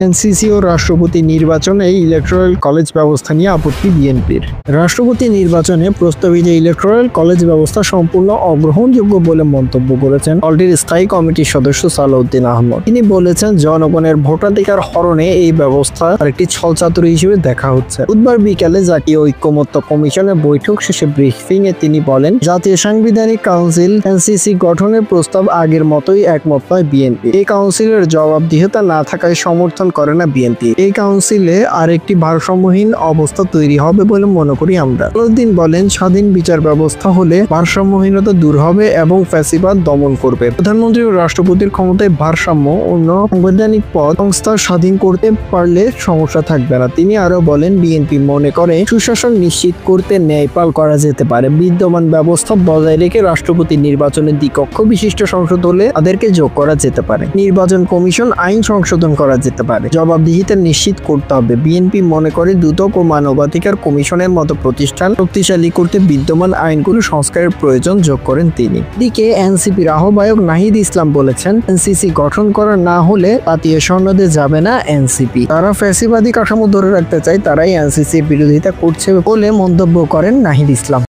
NCC ও রাষ্ট্রপতি নির্বাচনে electoral college ব্যবস্থা নিয়ে আপত্তি বিএনপির। রাষ্ট্রপতি নির্বাচনে প্রস্তাবিত ইলেকটোরাল কলেজ ব্যবস্থা সম্পূর্ণ অগ্রহণযোগ্য বলে মন্তব্য করেছেন দলটির স্থায়ী কমিটির সদস্য সালাউদ্দিন আহমদ। তিনি বলেছেন, জনগণের ভোটাধিকার হরণে এই ব্যবস্থা একটি ছলচাতুরি হিসেবে দেখা হচ্ছে। বুধবার বিকালে জাতীয় ঐক্যমত্য কমিশনের বৈঠক শেষে ব্রিফিং এ তিনি বলেন, জাতীয় সাংবিধানিক কাউন্সিল এনসিসি গঠনের প্রস্তাব আগের মতোই একমত নয় বিএনপি। এই কাউন্সিলের জবাবদিহিতা না থাকায় সমর্থন করে না বিএনপি। এই কাউন্সিলে আরেকটি ভারসাম্যহীন অবস্থা তৈরি হবে বলে মনে করি আমরা। সালাউদ্দিন বলেন, স্বাধীন বিচার ব্যবস্থা হলে ভারসাম্যহীনতা দূর হবে এবং ফ্যাসিবাদ দমন করবে। প্রধানমন্ত্রী ও রাষ্ট্রপতির ক্ষমতায় ভারসাম্য অন্য সাংবিধানিক পদ সংস্থা স্বাধীন করতে পারলে সমস্যা থাকবে না। তিনি আরো বলেন, বিএনপি মনে করে সুশাসন নিশ্চিত করতে ন্যায়পাল করা যেতে পারে। বিদ্যমান ব্যবস্থা বজায় রেখে রাষ্ট্রপতি নির্বাচনের দ্বিকক্ষ বিশিষ্ট সংসদ হলে তাদেরকে যোগ করা যেতে পারে। নির্বাচন কমিশন আইন সংশোধন করা যেতে পারে। জবাবদিহিতা নিশ্চিত করতে হবে। বিএনপি মনে করে দুদক ও মানবাধিকার কমিশনের মতো প্রতিষ্ঠান শক্তিশালী করতে বিদ্যমান আইনগুলো সংস্কারের প্রয়োজন যোগ করেন তিনি। এদিকে এনসিপির আহ্বায়ক নাহিদ ইসলাম বলেছেন, এনসিসি গঠন করা না হলে জাতীয় সনদে যাবে না এনসিপি। তারা ফ্যাসিবাদী কাঠামো ধরে রাখতে চায়, তারাই এনসিসির বিরোধিতা করছে বলে মন্তব্য করেন নাহিদ ইসলাম।